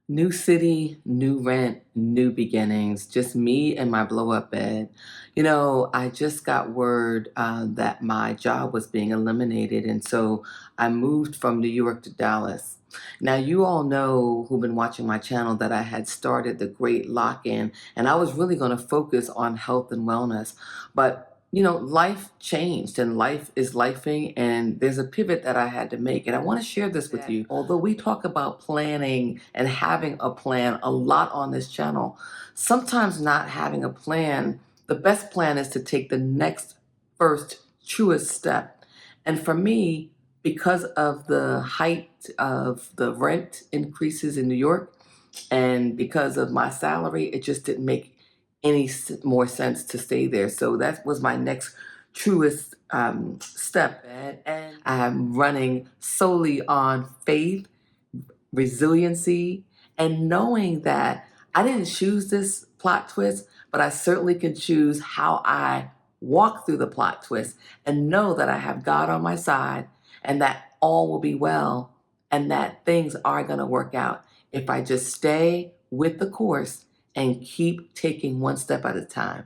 New city, new rent, new beginnings, just me and my blow up bed. I just got word that my job was being eliminated, and so I moved from New York to Dallas. Now, you all know who've been watching my channel that I had started the Great Lock In, and I was really going to focus on health and wellness. But life changed and life is lifing, and there's a pivot that I had to make. And I want to share this with you. Although we talk about planning and having a plan a lot on this channel, sometimes not having a plan, the best plan is to take the next first truest step. And for me, because of the height of the rent increases in New York, and because of my salary, it just didn't make any more sense to stay there. So that was my next truest step. And I'm running solely on faith, resiliency, and knowing that I didn't choose this plot twist, but I certainly can choose how I walk through the plot twist and know that I have God on my side and that all will be well and that things are going to work out if I just stay with the course and keep taking one step at a time.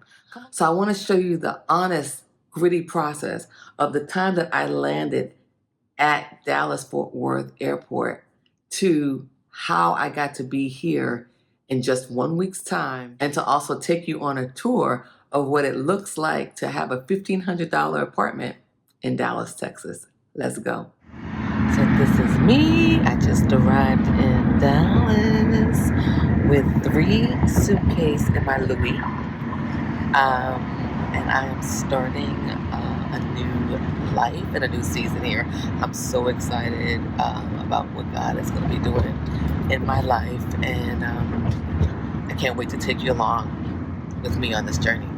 So I want to show you the honest, gritty process of the time that I landed at Dallas Fort Worth Airport to how I got to be here in just 1 week's time, and to also take you on a tour of what it looks like to have a $1,500 apartment in Dallas, Texas. Let's go. So this is me. I just arrived in Dallas with 3 suitcases in my Louis. And I am starting a new life and a new season here. I'm so excited about what God is going to be doing in my life, and I can't wait to take you along with me on this journey.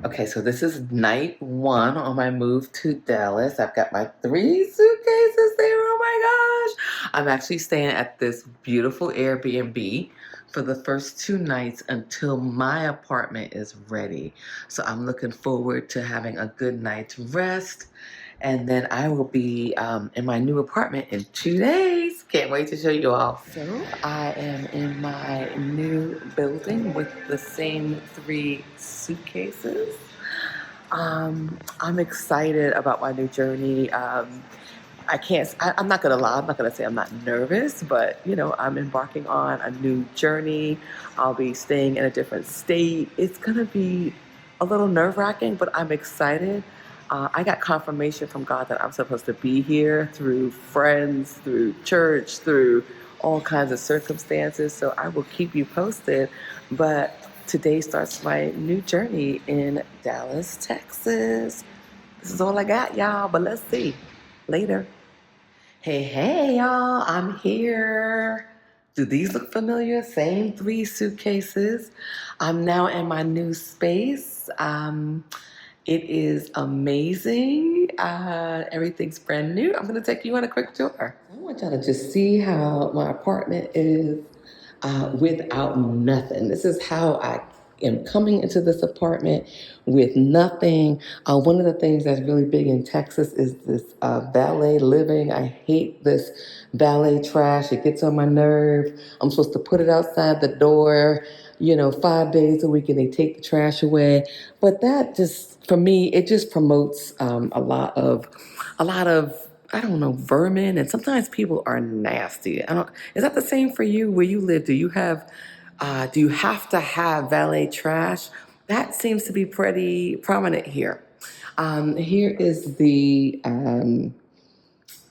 Okay, so this is night 1 on my move to Dallas. I've got my 3 suitcases there. Oh my gosh! I'm actually staying at this beautiful Airbnb for the first 2 nights until my apartment is ready. So I'm looking forward to having a good night's rest. And then I will be in my new apartment in 2 days. Can't wait to show you all. So I am in my new building with the same 3 suitcases. I'm excited about my new journey. I'm not gonna lie, I'm not gonna say I'm not nervous, but I'm embarking on a new journey. I'll be staying in a different state. It's gonna be a little nerve-wracking, but I'm excited. I got confirmation from God that I'm supposed to be here through friends, through church, through all kinds of circumstances. So I will keep you posted. But today starts my new journey in Dallas, Texas. This is all I got, y'all, but let's see. Later. Hey, y'all, I'm here. Do these look familiar? Same 3 suitcases. I'm now in my new space. It is amazing. Everything's brand new. I'm going to take you on a quick tour. I want y'all to just see how my apartment is without nothing. This is how I am coming into this apartment with nothing. One of the things that's really big in Texas is this valet living. I hate this valet trash. It gets on my nerve. I'm supposed to put it outside the door, 5 days a week, and they take the trash away. But that just, for me, it just promotes a lot of I don't know, vermin, and sometimes people are nasty. Is that the same for you where you live? Do you have to have valet trash? That seems to be pretty prominent here. Here is the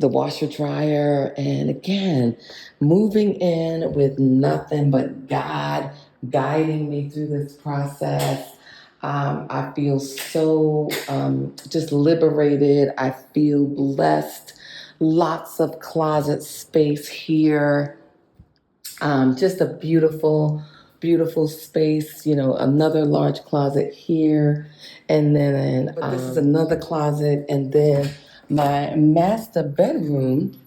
washer dryer, and again, moving in with nothing but God guiding me through this process. I feel so just liberated. I feel blessed. Lots of closet space here. Just a beautiful, beautiful space. Another large closet here, and then this is another closet, and then my master bedroom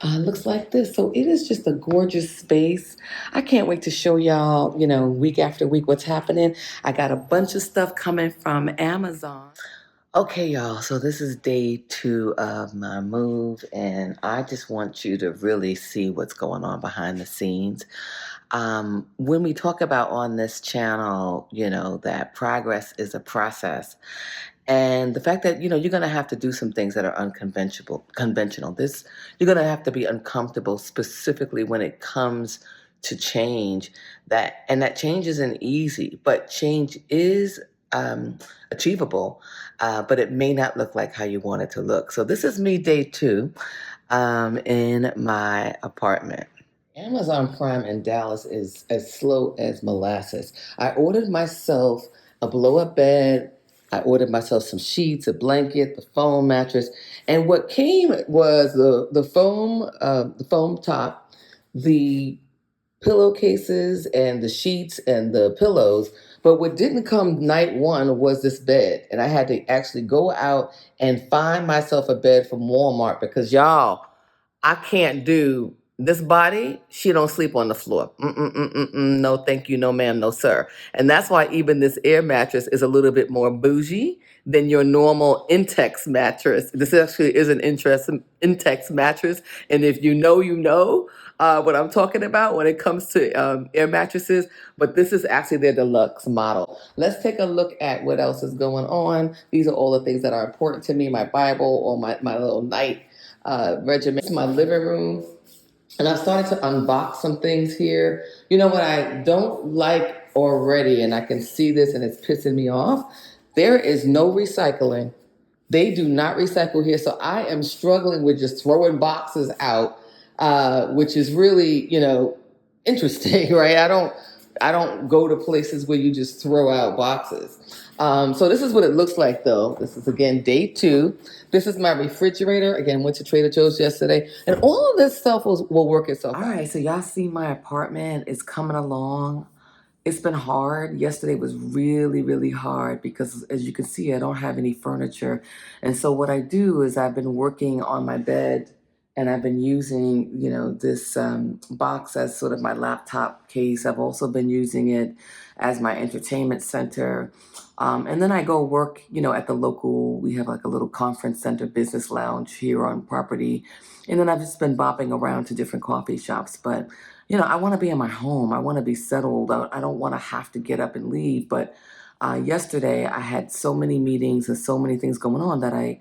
looks like this. So it is just a gorgeous space. I can't wait to show y'all, week after week what's happening. I got a bunch of stuff coming from Amazon. Okay, y'all. So this is day 2 of my move, and I just want you to really see what's going on behind the scenes. When we talk about on this channel, that progress is a process. And the fact that, you're going to have to do some things that are conventional. You're going to have to be uncomfortable, specifically when it comes to change. That change isn't easy, but change is achievable, but it may not look like how you want it to look. So this is me, day 2, in my apartment. Amazon Prime in Dallas is as slow as molasses. I ordered myself a blow up bed. I ordered myself some sheets, a blanket, the foam mattress, and what came was the foam top, the pillowcases and the sheets and the pillows. But what didn't come night one was this bed. And I had to actually go out and find myself a bed from Walmart because y'all, I can't do this body. She don't sleep on the floor. No, thank you. No, ma'am. No, sir. And that's why even this air mattress is a little bit more bougie than your normal Intex mattress. This actually is an Intex mattress. And if you know, what I'm talking about when it comes to air mattresses. But this is actually their deluxe model. Let's take a look at what else is going on. These are all the things that are important to me, my Bible or my little night regimen. This is my living room. And I started to unbox some things here. You know what I don't like already, and I can see this and it's pissing me off? There is no recycling. They do not recycle here. So I am struggling with just throwing boxes out, which is really, interesting, right? I don't go to places where you just throw out boxes. So this is what it looks like though. This is again day 2. This is my refrigerator. Again, went to Trader Joe's yesterday. And all of this stuff will work itself out. All right, so y'all see my apartment is coming along. It's been hard. Yesterday was really, really hard because as you can see, I don't have any furniture. And so what I do is I've been working on my bed and I've been using, this box as sort of my laptop case. I've also been using it as my entertainment center. And then I go work, at the local, we have like a little conference center business lounge here on property. And then I've just been bopping around to different coffee shops. But I want to be in my home. I want to be settled. I don't want to have to get up and leave. But yesterday I had so many meetings and so many things going on that I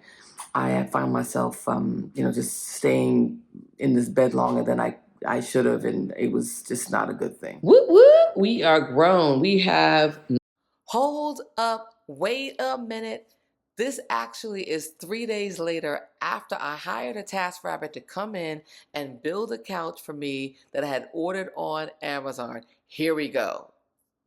found myself, just staying in this bed longer than I should have. And it was just not a good thing. Whoop, whoop. We are grown. We have. Hold up. Wait a minute. This actually is 3 days later after I hired a TaskRabbit to come in and build a couch for me that I had ordered on Amazon. Here we go.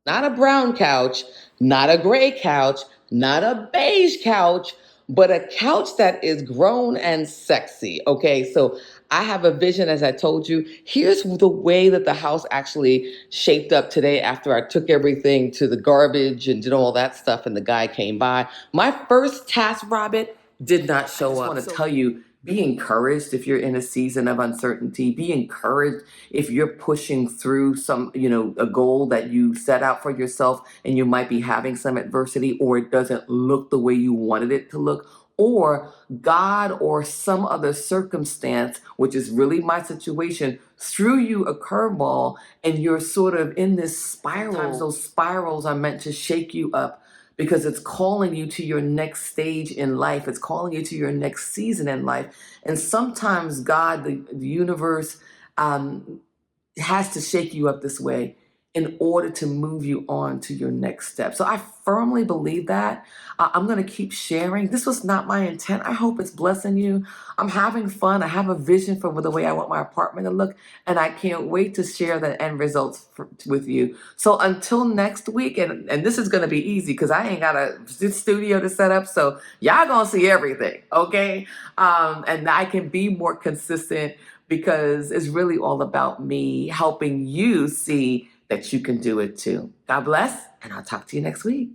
Not a brown couch, not a gray couch, not a beige couch, but a couch that is grown and sexy. Okay, so I have a vision, as I told you. Here's the way that the house actually shaped up today after I took everything to the garbage and did all that stuff, and the guy came by. My first TaskRabbit did not show up. I just want to tell you, be encouraged if you're in a season of uncertainty. Be encouraged if you're pushing through some, a goal that you set out for yourself and you might be having some adversity or it doesn't look the way you wanted it to look. Or God or some other circumstance, which is really my situation, threw you a curveball and you're sort of in this spiral. Sometimes those spirals are meant to shake you up because it's calling you to your next stage in life. It's calling you to your next season in life. And sometimes God, the universe, has to shake you up this way in order to move you on to your next step. So I firmly believe that. I'm going to keep sharing. This was not my intent. I hope it's blessing you. I'm having fun. I have a vision for the way I want my apartment to look, and I can't wait to share the end results with you. So until next week, and this is going to be easy because I ain't got a studio to set up, so y'all going to see everything, okay? And I can be more consistent because it's really all about me helping you see that you can do it too. God bless, and I'll talk to you next week.